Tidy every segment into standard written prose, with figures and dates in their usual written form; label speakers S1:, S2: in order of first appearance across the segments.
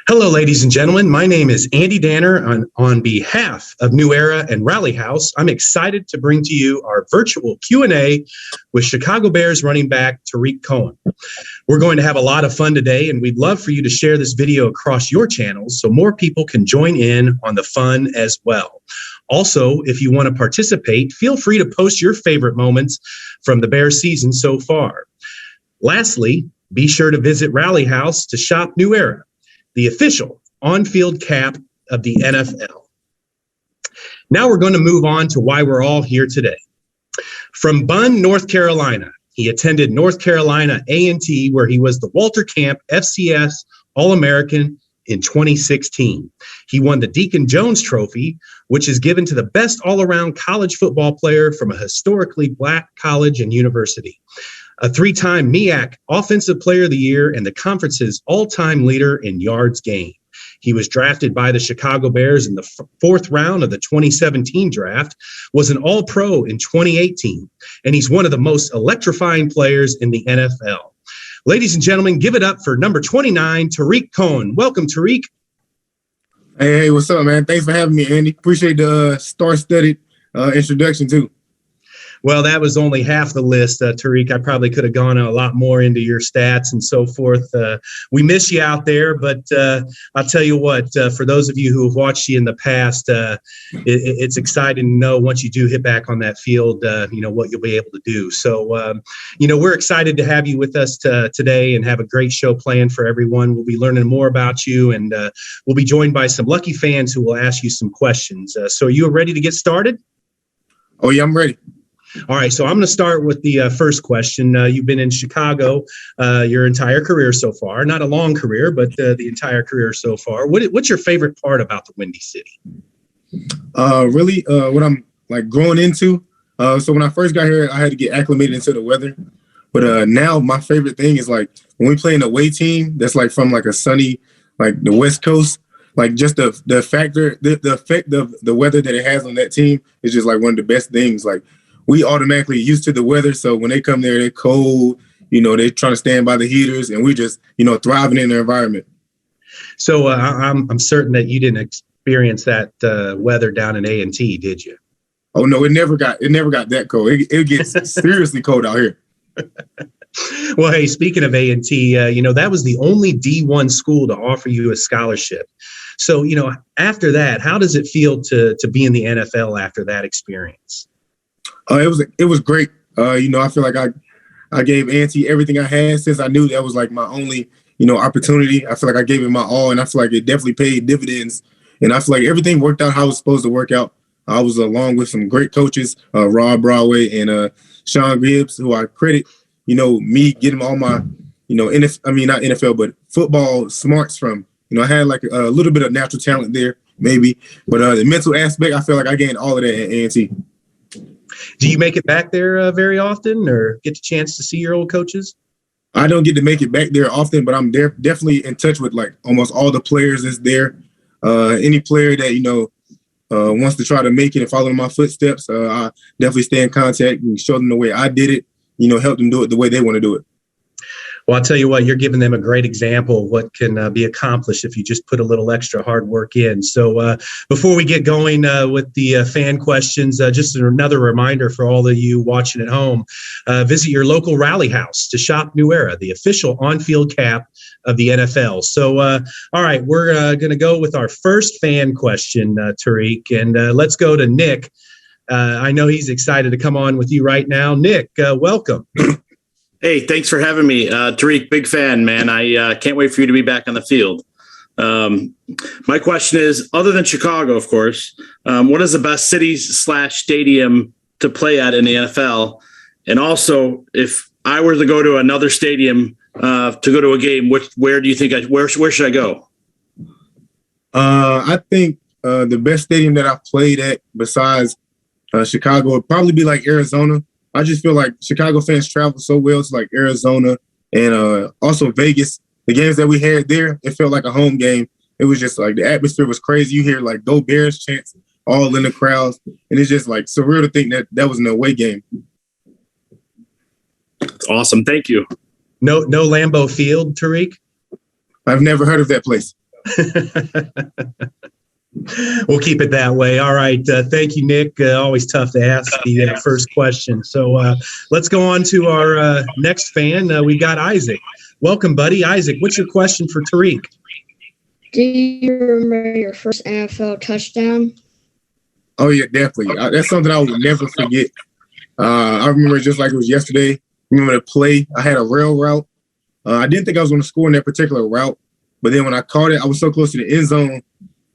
S1: Hello, ladies and gentlemen. My name is Andy Danner. On behalf of New Era and Rally House, I'm excited to bring to you our virtual Q&A with Chicago Bears running back Tarik Cohen. We're going to have a lot of fun today, and we'd love for you to share this video across your channels so more people can join in on the fun as well. Also, if you want to participate, feel free to post your favorite moments from the Bears season so far. Lastly, be sure to visit Rally House to shop New Era, the official on-field cap of the NFL. Now we're going to move on to why we're all here today. From Bunn, North Carolina, he attended North Carolina A&T, where he was the Walter Camp FCS All-American in 2016. He won the Deacon Jones Trophy, which is given to the best all-around college football player from a historically black college and university. A three-time MEAC Offensive Player of the Year and the conference's all-time leader in yards gained. He was drafted by the Chicago Bears in the fourth round of the 2017 draft, was an All-Pro in 2018, and he's one of the most electrifying players in the NFL. Ladies and gentlemen, give it up for number 29, Tarik Cohen. Welcome, Tarik.
S2: Hey, what's up, man? Thanks for having me, Andy. Appreciate the star-studded introduction, too.
S1: Well, that was only half the list, Tarik. I probably could have gone a lot more into your stats and so forth. We miss you out there, but I'll tell you what, for those of you who have watched you in the past, it's exciting to know once you do hit back on that field, what you'll be able to do. So, we're excited to have you with us today and have a great show planned for everyone. We'll be learning more about you, and we'll be joined by some lucky fans who will ask you some questions. So are you ready to get started?
S2: Oh, yeah, I'm ready.
S1: All right, so I'm going to start with the first question. You've been in Chicago your entire career so far. Not a long career, but the entire career so far. What's your favorite part about the Windy City?
S2: Really, what I'm like growing into. So when I first got here, I had to get acclimated into the weather. But now my favorite thing is like when we play an away team that's like from like a sunny, like the West Coast. Like just the effect of the weather that it has on that team is just like one of the best things. Like we automatically used to the weather. So when they come there, they're cold, they're trying to stand by the heaters, and we just, thriving in their environment.
S1: So I'm certain that you didn't experience that weather down in A&T, did you?
S2: Oh, no, it never got that cold. It gets seriously cold out here.
S1: Well, hey, speaking of A&T, that was the only D1 school to offer you a scholarship. So, after that, how does it feel to be in the NFL after that experience?
S2: It was great. I feel like I gave A&T everything I had since I knew that was like my only, opportunity. I feel like I gave it my all, and I feel like it definitely paid dividends. And I feel like everything worked out how it was supposed to work out. I was along with some great coaches, Rob Broadway and Sean Gibbs, who I credit, me getting all my, not NFL, but football smarts from. I had like a little bit of natural talent there, maybe. But the mental aspect, I feel like I gained all of that at A&T.
S1: Do you make it back there very often or get the chance to see your old coaches?
S2: I don't get to make it back there often, but I'm there definitely in touch with like almost all the players that's there. Any player that, wants to try to make it and follow in my footsteps, I definitely stay in contact and show them the way I did it, help them do it the way they want to do it.
S1: Well, I'll tell you what, you're giving them a great example of what can be accomplished if you just put a little extra hard work in. So before we get going with the fan questions, just another reminder for all of you watching at home, visit your local Rally House to shop New Era, the official on-field cap of the NFL. So, all right, we're going to go with our first fan question, Tarik, and let's go to Nick. I know he's excited to come on with you right now. Nick, welcome.
S3: Hey, thanks for having me. Tarik, big fan, man. I can't wait for you to be back on the field. My question is, other than Chicago, of course, what is the best city/stadium to play at in the NFL? And also, if I were to go to another stadium to go to a game, where do you think where should I go?
S2: I think the best stadium that I've played at besides Chicago would probably be like Arizona. I just feel like Chicago fans travel so well to like Arizona and also Vegas. The games that we had there, it felt like a home game. It was just like the atmosphere was crazy. You hear like "Go Bears" chants all in the crowds, and it's just like surreal to think that that was an away game.
S3: It's awesome. Thank you.
S1: No Lambeau Field, Tarik?
S2: I've never heard of that place.
S1: We'll keep it that way. All right. Thank you, Nick. Always tough to ask the first question. So let's go on to our next fan. We got Isaac. Welcome, buddy. Isaac, what's your question for Tarik?
S4: Do you remember your first NFL touchdown?
S2: Oh, yeah, definitely. That's something I would never forget. I remember it just like it was yesterday. I remember the play. I had a rail route. I didn't think I was going to score in that particular route. But then when I caught it, I was so close to the end zone.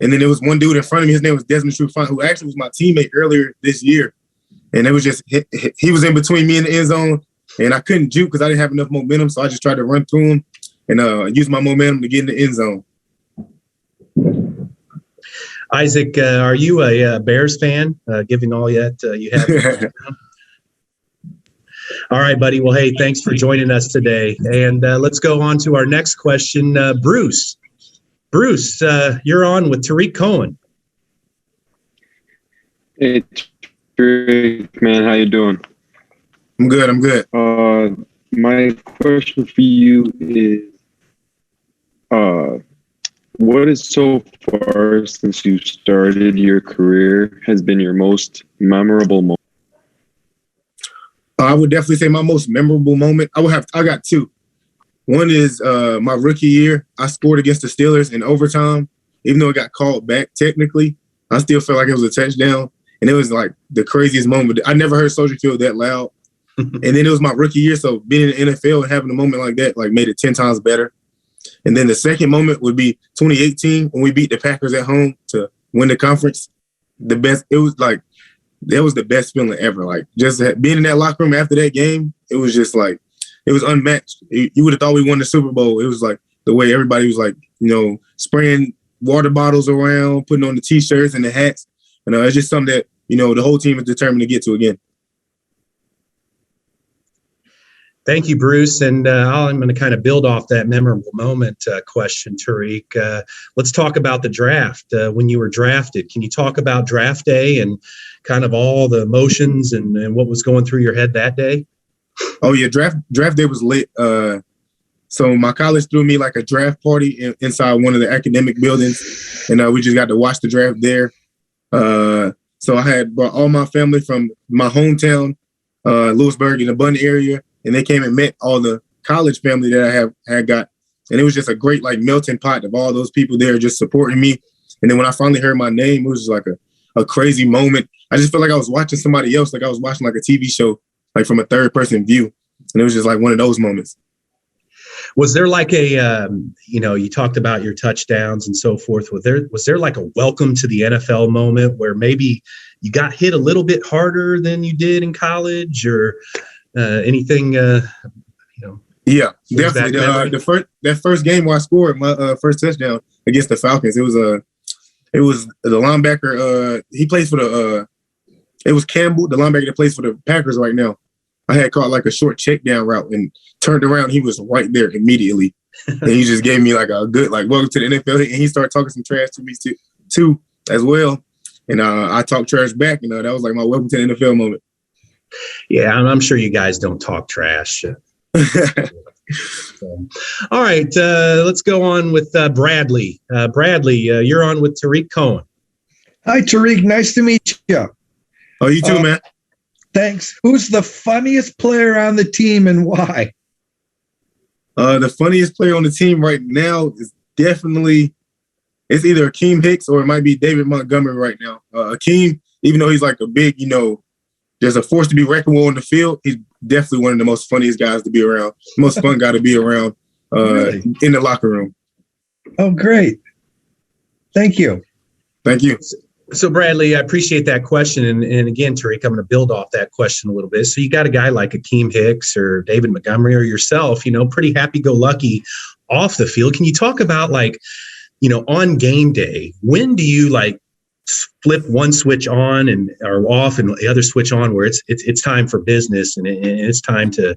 S2: And then there was one dude in front of me. His name was Desmond Trufant, who actually was my teammate earlier this year. And it was just he was in between me and the end zone, and I couldn't juke because I didn't have enough momentum. So I just tried to run through him and use my momentum to get in the end zone.
S1: Isaac, are you a Bears fan, given all that you have? All right, buddy. Well, hey, thanks for joining us today. And let's go on to our next question. Bruce. Bruce, you're on with Tarik Cohen.
S5: Hey, Tarik, man, how you doing?
S2: I'm good.
S5: My question for you is, what is so far since you started your career has been your most memorable moment?
S2: I would definitely say my most memorable moment. I got two. One is my rookie year. I scored against the Steelers in overtime. Even though it got called back technically, I still felt like it was a touchdown. And it was like the craziest moment. I never heard Soldier Field that loud. And then it was my rookie year. So being in the NFL and having a moment like that like made it 10 times better. And then the second moment would be 2018 when we beat the Packers at home to win the conference. The best. It was like that was the best feeling ever. Like just being in that locker room after that game, it was just like it was unmatched. You would have thought we won the Super Bowl. It was like the way everybody was like, spraying water bottles around, putting on the T-shirts and the hats. And it's just something that, the whole team is determined to get to again.
S1: Thank you, Bruce. And I'm going to kind of build off that memorable moment question, Tarik. Let's talk about the draft. When you were drafted, can you talk about draft day and kind of all the emotions and what was going through your head that day?
S2: Oh, yeah. Draft day was lit. So my college threw me like a draft party inside one of the academic buildings. And we just got to watch the draft there. So I had brought all my family from my hometown, Lewisburg in the Bun area. And they came and met all the college family that I had got. And it was just a great like melting pot of all those people there just supporting me. And then when I finally heard my name, it was just like a crazy moment. I just felt like I was watching somebody else, like I was watching like a TV show, like from a third person view. And it was just like one of those moments.
S1: Was there like you talked about your touchdowns and so forth. Was there like a welcome to the NFL moment where maybe you got hit a little bit harder than you did in college or anything,
S2: Yeah, definitely. That first game where I scored my first touchdown against the Falcons, it was the linebacker. He plays for it was Campbell, the linebacker that plays for the Packers right now. I had caught like a short check down route and turned around. He was right there immediately, and he just gave me like a good like welcome to the NFL. And he started talking some trash to me too as well. And I talked trash back. That was like my welcome to the NFL moment.
S1: Yeah, I'm sure you guys don't talk trash. All right, let's go on with Bradley. Bradley, you're on with Tarik Cohen.
S6: Hi, Tarik. Nice to meet you.
S2: Oh, you too, man.
S6: Thanks. Who's the funniest player on the team and why?
S2: The funniest player on the team right now is definitely it's either Akeem Hicks or it might be David Montgomery right now. Akeem, even though he's like a big, there's a force to be reckoned with on the field. He's definitely one of the most funniest guys to be around, most fun guy to be around
S6: Really?
S2: In the locker room.
S6: Oh, great. Thank you.
S2: Thank you.
S1: So, Bradley, I appreciate that question. And again, Tarik, I'm going to build off that question a little bit. So you got a guy like Akeem Hicks or David Montgomery or yourself, pretty happy-go-lucky off the field. Can you talk about, like, on game day, when do you like flip one switch on and or off and the other switch on where it's time for business and it's time to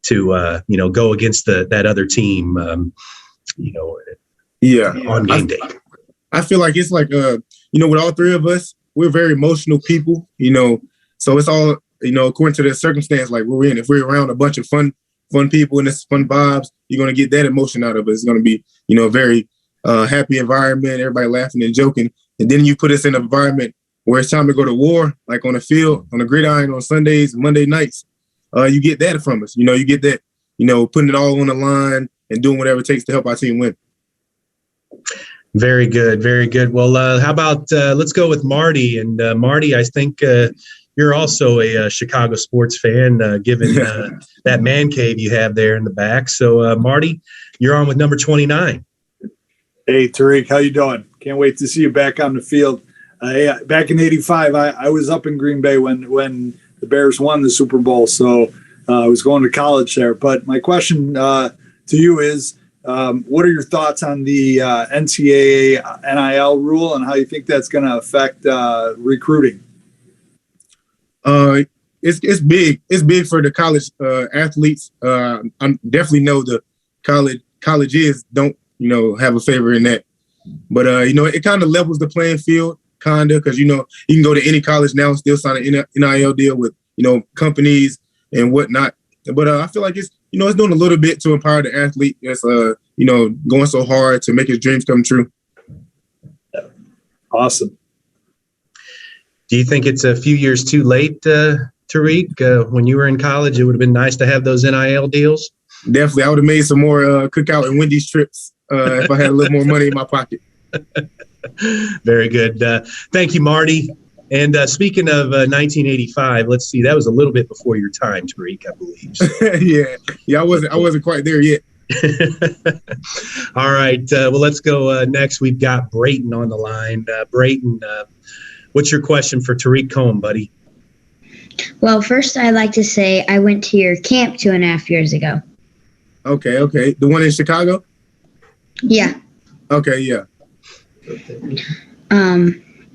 S1: go against that other team, on game day?
S2: I feel like it's like, with all three of us, we're very emotional people, so it's all, according to the circumstance, like we're in. If we're around a bunch of fun people and it's fun vibes, you're going to get that emotion out of us. It's going to be, a very happy environment, everybody laughing and joking. And then you put us in an environment where it's time to go to war, like on the field, on the gridiron on Sundays, Monday nights. You get that from us. You get that, putting it all on the line and doing whatever it takes to help our team win.
S1: Very good. Very good. Well, how about let's go with Marty. And Marty, I think you're also a Chicago sports fan, given that man cave you have there in the back. So, Marty, you're on with number 29.
S7: Hey, Tarik, how you doing? Can't wait to see you back on the field. Back in '85, I was up in Green Bay when the Bears won the Super Bowl, so I was going to college there. But my question to you is, what are your thoughts on the NCAA NIL rule and how you think that's going to affect recruiting?
S2: It's big. It's big for the college athletes. I definitely know the colleges don't have a favor in that, but it kind of levels the playing field, because you can go to any college now and still sign an NIL deal with companies and whatnot. But I feel like it's it's doing a little bit to empower the athlete that's going so hard to make his dreams come true.
S7: Awesome.
S1: Do you think it's a few years too late, Tarik? When you were in college, it would have been nice to have those NIL deals?
S2: Definitely. I would have made some more cookout and Wendy's trips if I had a little more money in my pocket. Very good.
S1: Thank you, Marty. And speaking of 1985, let's see, that was a little bit before your time, Tarik, I believe.
S2: Yeah, I wasn't quite there yet.
S1: All right. Well, let's go next. We've got Brayton on the line. Brayton, what's your question for Tarik Cohen, buddy?
S4: Well, first I'd like to say I went to your camp 2.5 years ago.
S2: Okay. The one in Chicago?
S4: Yeah.
S2: Okay, yeah.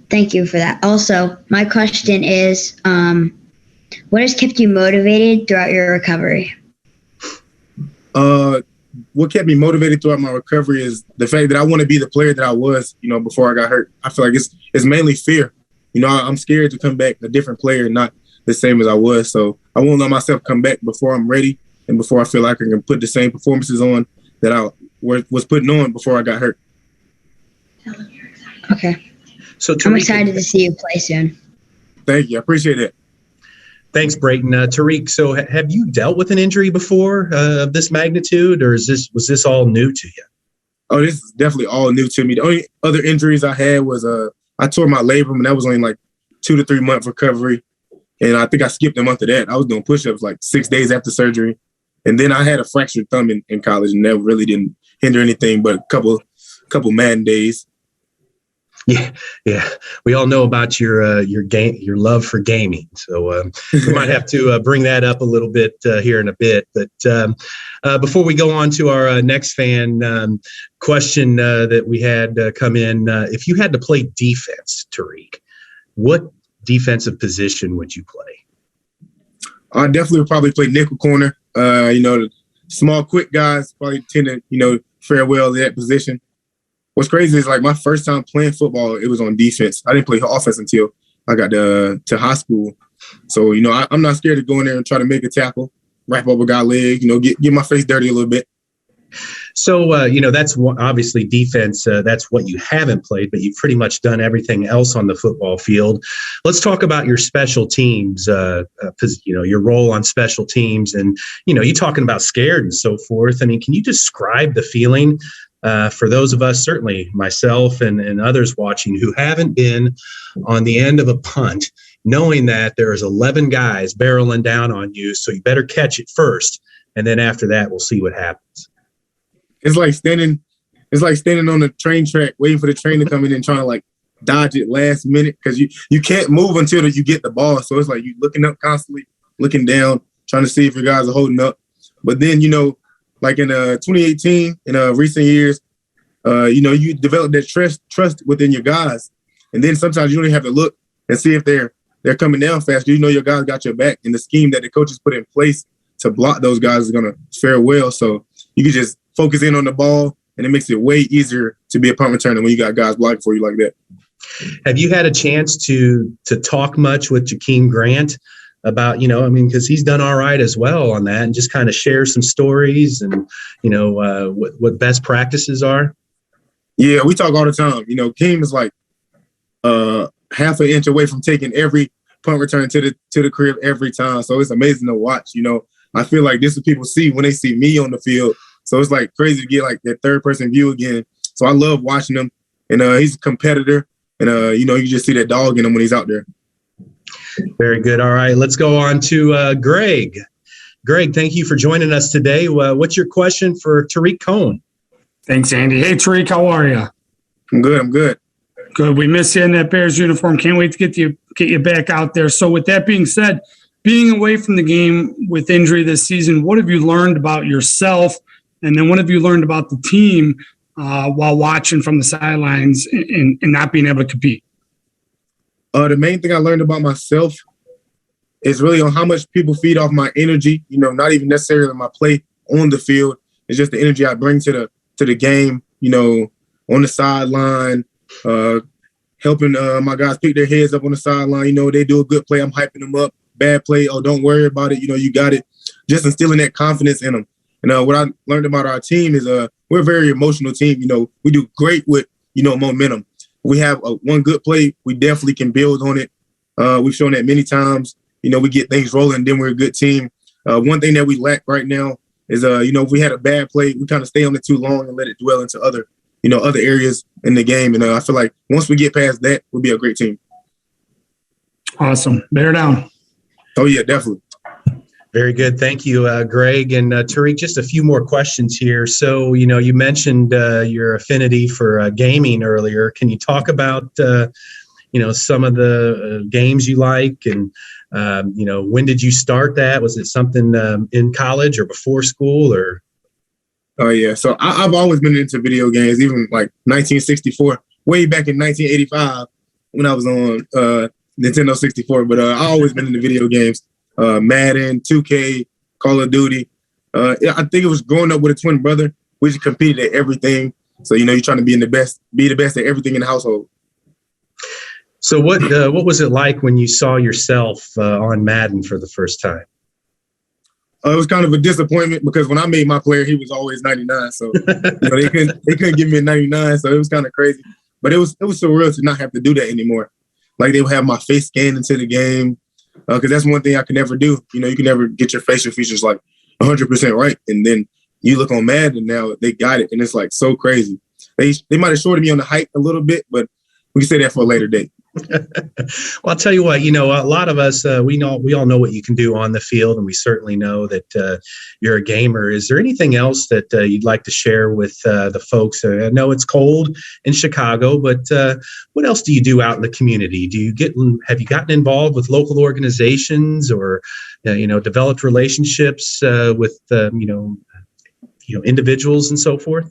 S4: Thank you for that. Also, my question is, what has kept you motivated throughout your recovery?
S2: What kept me motivated throughout my recovery is the fact that I want to be the player that I was, before I got hurt. I feel like it's mainly fear. I'm scared to come back a different player, not the same as I was. So I won't let myself come back before I'm ready and before I feel like I can put the same performances on that I was putting on before I got hurt.
S4: Okay.
S1: So
S4: I'm excited to see you play soon.
S2: Thank you. I appreciate it.
S1: Thanks, Brayton. Tarik, so have you dealt with an injury before of this magnitude, or was this all new to you?
S2: Oh, this is definitely all new to me. The only other injuries I had was I tore my labrum, and that was only like 2 to 3 month recovery. And I think I skipped a month of that. I was doing push-ups like 6 days after surgery. And then I had a fractured thumb in college, and that really didn't hinder anything but a couple Madden days.
S1: Yeah. We all know about your love for gaming, so we might have to bring that up a little bit here in a bit. But before we go on to our next fan question that we had come in, if you had to play defense, Tarik, what defensive position would you play?
S2: I definitely would probably play nickel corner. The small, quick guys probably tend to fare well in that position. What's crazy is like my first time playing football, it was on defense. I didn't play offense until I got to high school. So, I'm not scared to go in there and try to make a tackle, wrap up a guy's leg, get my face dirty a little bit.
S1: So, that's obviously defense. That's what you haven't played, but you've pretty much done everything else on the football field. Let's talk about your special teams, your role on special teams. And, you're talking about scared and so forth. I mean, can you describe the feeling for those of us, certainly myself and others watching, who haven't been on the end of a punt, knowing that there's 11 guys barreling down on you, so you better catch it first, and then after that, we'll see what happens.
S2: It's like standing on the train track, waiting for the train to come in and trying to like dodge it last minute because you can't move until you get the ball. So it's like you looking up constantly, looking down, trying to see if your guys are holding up. But then, like in 2018, in recent years, you develop that trust within your guys. And then sometimes you don't even have to look and see if they're coming down fast. You know your guys got your back, and the scheme that the coaches put in place to block those guys is going to fare well. So you can just focus in on the ball, and it makes it way easier to be a punt returner when you got guys blocking for you like that.
S1: Have you had a chance to talk much with Jakeem Grant about, because he's done all right as well on that, and just kind of share some stories and, what best practices are?
S2: Yeah, we talk all the time. Keem is like half an inch away from taking every punt return to the crib every time. So it's amazing to watch. I feel like this is what people see when they see me on the field. So it's like crazy to get like that third person view again. So I love watching him, and he's a competitor, and you just see that dog in him when he's out there.
S1: Very good. All right, let's go on to Greg. Greg, thank you for joining us today. What's your question for Tarik Cohen?
S8: Thanks, Andy. Hey, Tarik, how are you?
S2: I'm good.
S8: Good. We miss you in that Bears uniform. Can't wait to get you back out there. So with that being said, being away from the game with injury this season, what have you learned about yourself? And then what have you learned about the team while watching from the sidelines and not being able to compete?
S2: The main thing I learned about myself is really on how much people feed off my energy, not even necessarily my play on the field. It's just the energy I bring to the game, on the sideline, helping my guys pick their heads up on the sideline. They do a good play, I'm hyping them up. Bad play, oh, don't worry about it. You got it. Just instilling that confidence in them. And what I learned about our team is we're a very emotional team. We do great with, momentum. We have one good play, we definitely can build on it. We've shown that many times. We get things rolling, then we're a good team. One thing that we lack right now is, if we had a bad play, we kind of stay on it too long and let it dwell into other areas in the game. And I feel like once we get past that, we'll be a great team.
S8: Awesome. Bear down.
S2: Oh, yeah, definitely.
S1: Very good. Thank you, Greg. And Tarik, just a few more questions here. So, you mentioned your affinity for gaming earlier. Can you talk about, some of the games you like? And, when did you start that? Was it something in college or before school or?
S2: Oh, yeah. So I've always been into video games, even like 1964, way back in 1985 when I was on Nintendo 64. But I always been into video games. Madden, 2K, Call of Duty. I think it was growing up with a twin brother. We just competed at everything. So, you're trying to be the best at everything in the household.
S1: So what was it like when you saw yourself on Madden for the first time?
S2: It was kind of a disappointment because when I made my player, he was always 99. So they couldn't give me a 99. So it was kind of crazy. But it was surreal to not have to do that anymore. Like they would have my face scanned into the game. Because that's one thing I could never do. You can never get your facial features like 100% right. And then you look on Madden now, they got it. And it's like so crazy. They might have shorted me on the height a little bit, but we can say that for a later date.
S1: Well, I'll tell you what, a lot of us, we all know what you can do on the field, and we certainly know that you're a gamer. Is there anything else that you'd like to share with the folks? I know it's cold in Chicago, but what else do you do out in the community? Have you gotten involved with local organizations or, developed relationships with, individuals and so forth?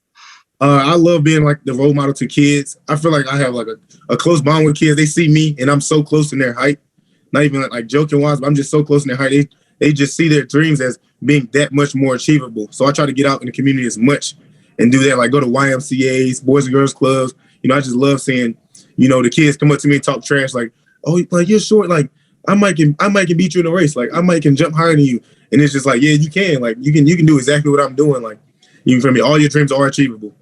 S2: I love being like the role model to kids. I feel like I have like a close bond with kids. They see me and I'm so close in their height. Not even like joking wise, but I'm just so close in their height. They just see their dreams as being that much more achievable. So I try to get out in the community as much and do that. Like go to YMCAs, Boys and Girls Clubs. I just love seeing, the kids come up to me and talk trash. Like, oh, like you're short. Like I might can beat you in a race. Like I might can jump higher than you. And it's just like, yeah, you can. Like you can do exactly what I'm doing. Like you feel me? All your dreams are achievable.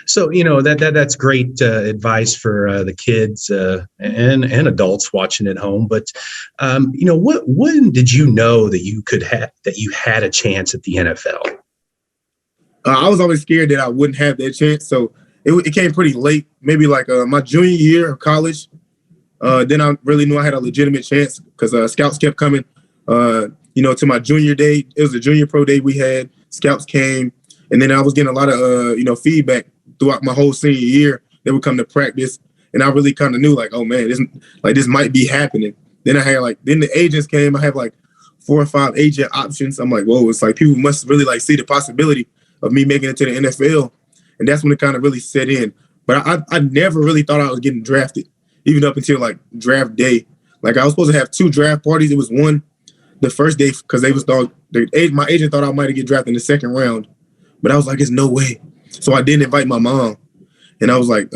S1: So, that's great advice for the kids and adults watching at home. But, when did you know that you had a chance at the NFL?
S2: I was always scared that I wouldn't have that chance. So it came pretty late, maybe like my junior year of college. Then I really knew I had a legitimate chance because scouts kept coming, to my junior day. It was a junior pro day we had. Scouts came. And then I was getting a lot of, feedback throughout my whole senior year. They would come to practice, and I really kind of knew, like, oh man, this might be happening. Then I had then the agents came. I had like 4 or 5 agent options. I'm like, whoa, it's like people must really like see the possibility of me making it to the NFL. and that's when it kind of really set in. But I never really thought I was getting drafted, even up until like draft day. Like I was supposed to have 2 draft parties. It was one the first day because my agent thought I might get drafted in the second round, but I was like, "There's no way." So I didn't invite my mom, and I was like,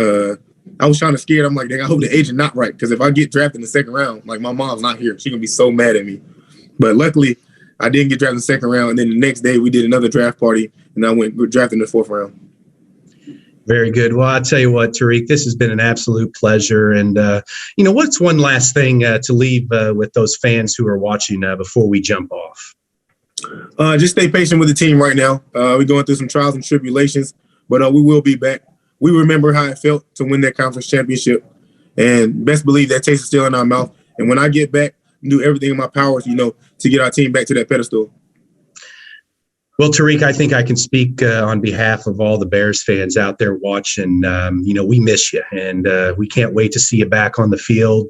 S2: I was kind of scared. I'm like, "Dang, I hope the agent not right because if I get drafted in the second round, like my mom's not here, she's gonna be so mad at me." But luckily, I didn't get drafted in the second round, and then the next day we did another draft party, and I went drafted in the 4th round.
S1: Very good. Well, I'll tell you what, Tarik, this has been an absolute pleasure. And, what's one last thing to leave with those fans who are watching before we jump off?
S2: Just stay patient with the team right now. We're going through some trials and tribulations, but we will be back. We remember how it felt to win that conference championship, and best believe that taste is still in our mouth. And when I get back, do everything in my powers, to get our team back to that pedestal.
S1: Well, Tarik, I think I can speak on behalf of all the Bears fans out there watching. We miss you, and we can't wait to see you back on the field.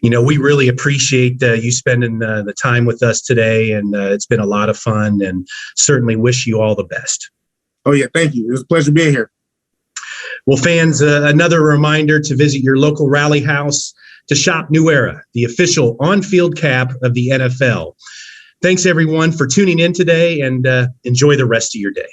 S1: We really appreciate you spending the time with us today, and it's been a lot of fun, and certainly wish you all the best.
S2: Oh, yeah, thank you. It was a pleasure being here.
S1: Well, fans, another reminder to visit your local rally house to shop New Era, the official on-field cap of the NFL. Thanks, everyone, for tuning in today, and enjoy the rest of your day.